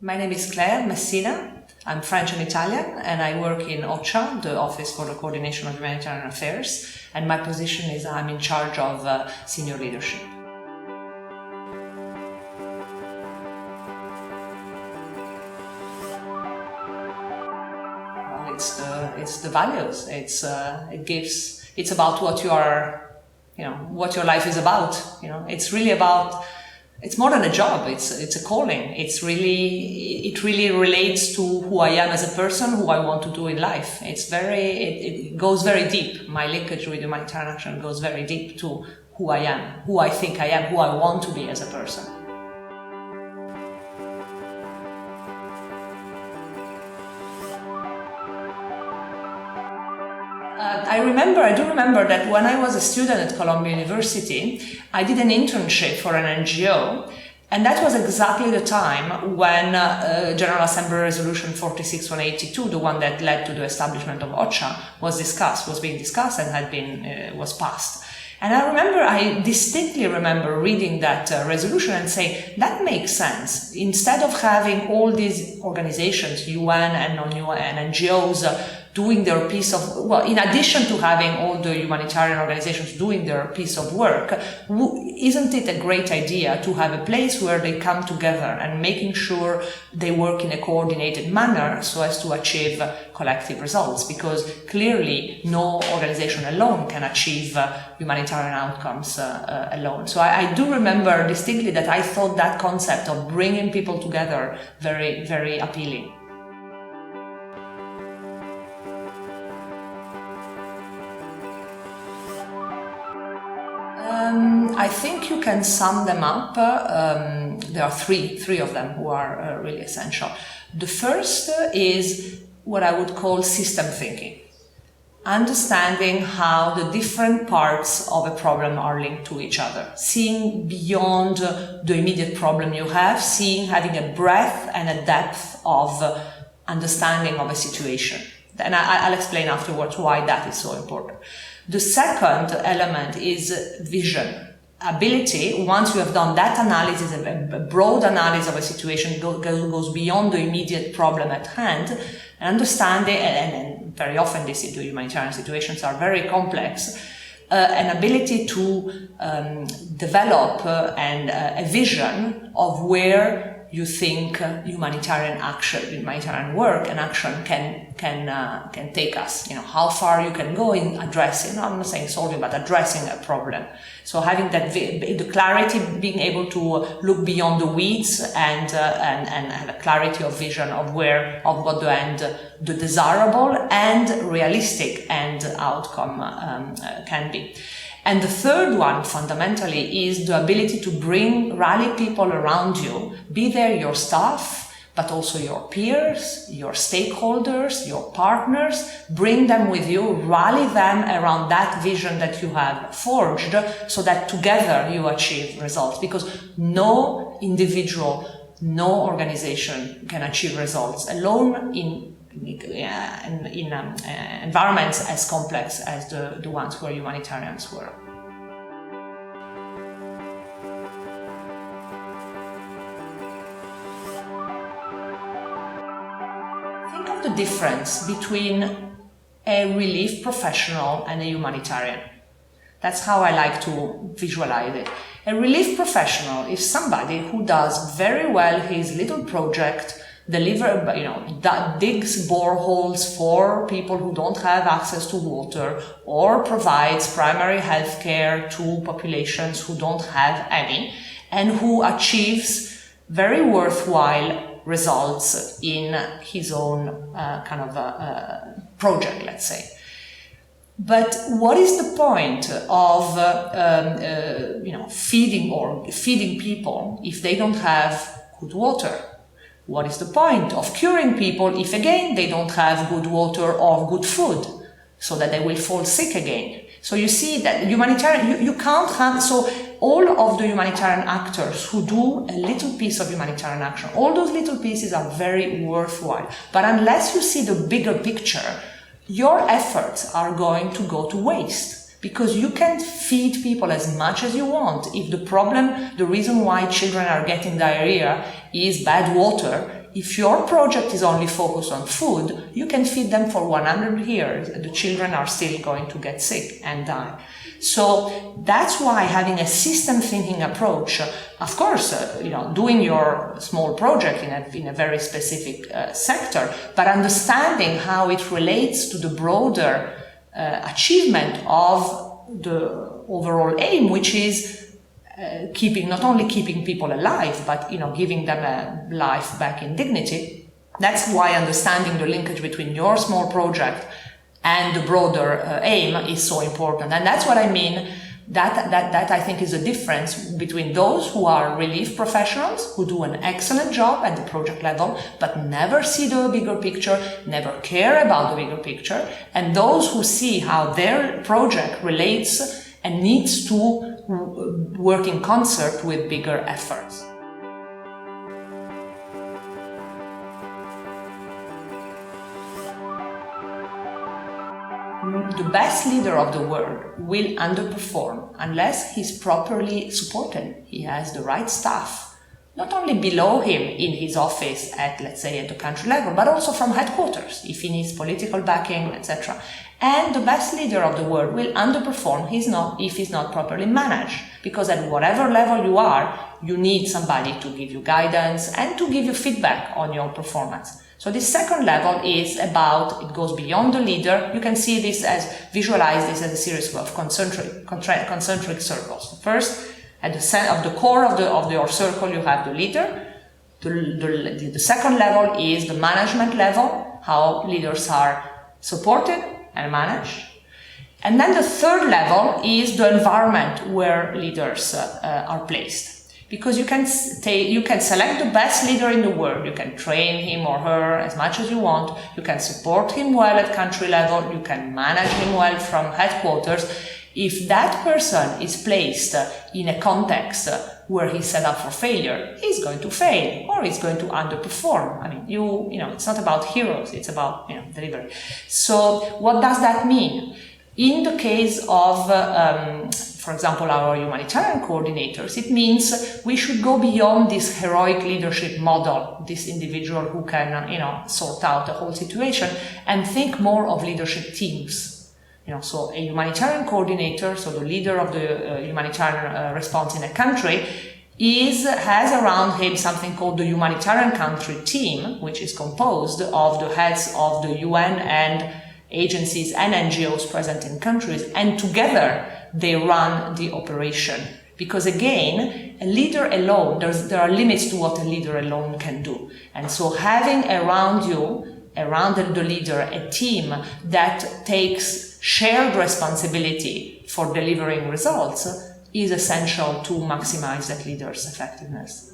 My name is Claire Messina. I'm French and Italian, and I work in OCHA, the Office for the Coordination of Humanitarian Affairs, and my position is I'm in charge of senior leadership. Well, it's the values. It's about what you are, what your life is about. It's really about. It's more than a job. It's a calling. It really relates to who I am as a person, who I want to do in life. It goes very deep. My linkage with humanitarian action goes very deep to who I am, who I think I am, who I want to be as a person. I do remember that when I was a student at Columbia University, I did an internship for an NGO, and that was exactly the time when General Assembly Resolution 46182, the one that led to the establishment of OCHA, was being discussed and was passed. And I distinctly remember reading that resolution and saying, that makes sense. Instead of having all these organizations, UN and non-UN NGOs, doing their piece of, in addition to having all the humanitarian organizations doing their piece of work, isn't it a great idea to have a place where they come together and making sure they work in a coordinated manner so as to achieve collective results? Because clearly no organization alone can achieve humanitarian outcomes alone. So I do remember distinctly that I thought that concept of bringing people together very, very appealing. I think you can sum them up. There are three of them who are really essential. The first is what I would call system thinking. Understanding how the different parts of a problem are linked to each other. Seeing beyond the immediate problem you have, having a breadth and a depth of understanding of a situation. And I'll explain afterwards why that is so important. The second element is vision. Ability, once you have done that analysis, a broad analysis of a situation, goes beyond the immediate problem at hand, and understanding, and very often the humanitarian situations are very complex, an ability to develop a vision of where you think humanitarian work and action can take us. How far you can go in addressing. I'm not saying solving, but addressing a problem. So having the clarity, being able to look beyond the weeds and have a clarity of vision of what the desirable and realistic end outcome can be. And the third one, fundamentally, is the ability to rally people around you, be there your staff, but also your peers, your stakeholders, your partners, bring them with you, rally them around that vision that you have forged so that together you achieve results. Because no individual, no organization can achieve results alone in environments as complex as the ones where humanitarians were. Think of the difference between a relief professional and a humanitarian. That's how I like to visualize it. A relief professional is somebody who does very well his little project, that digs boreholes for people who don't have access to water, or provides primary health care to populations who don't have any, and who achieves very worthwhile results in his own project, let's say. But what is the point of feeding people if they don't have good water? What is the point of curing people if, again, they don't have good water or good food, so that they will fall sick again? So you see that humanitarian, you can't have, so all of the humanitarian actors who do a little piece of humanitarian action, all those little pieces are very worthwhile. But unless you see the bigger picture, your efforts are going to go to waste. Because you can feed people as much as you want. If the reason why children are getting diarrhea is bad water, if your project is only focused on food, you can feed them for 100 years. The children are still going to get sick and die. So that's why having a system thinking approach, of course, doing your small project in a very specific sector, but understanding how it relates to the broader achievement of the overall aim, which is not only keeping people alive, but giving them a life back in dignity. That's why understanding the linkage between your small project and the broader aim is so important. And that's what I mean, that I think is a difference between those who are relief professionals, who do an excellent job at the project level, but never see the bigger picture, never care about the bigger picture, and those who see how their project relates and needs to work in concert with bigger efforts. The best leader of the world will underperform unless he's properly supported. He has the right staff, not only below him in his office at, let's say, at the country level, but also from headquarters, if he needs political backing, etc. And the best leader of the world will underperform if he's not properly managed, because at whatever level you are, you need somebody to give you guidance and to give you feedback on your performance. So this second level is it goes beyond the leader. You can visualize this as a series of concentric circles. First, at the core of your circle, you have the leader. The second level is the management level, how leaders are supported and managed. And then the third level is the environment where leaders are placed. Because you can select the best leader in the world, you can train him or her as much as you want, you can support him well at country level, you can manage him well from headquarters. If that person is placed in a context where he's set up for failure, he's going to fail or he's going to underperform. I mean, it's not about heroes, it's about, delivery. So what does that mean? In the case of, for example, our humanitarian coordinators, it means we should go beyond this heroic leadership model, this individual who can, sort out the whole situation, and think more of leadership teams. So a humanitarian coordinator, so the leader of the humanitarian response in a country, has around him something called the humanitarian country team, which is composed of the heads of the UN and agencies and NGOs present in countries, and together they run the operation. Because again, a leader alone, there are limits to what a leader alone can do. And so having around the leader, a team that takes shared responsibility for delivering results is essential to maximize that leader's effectiveness.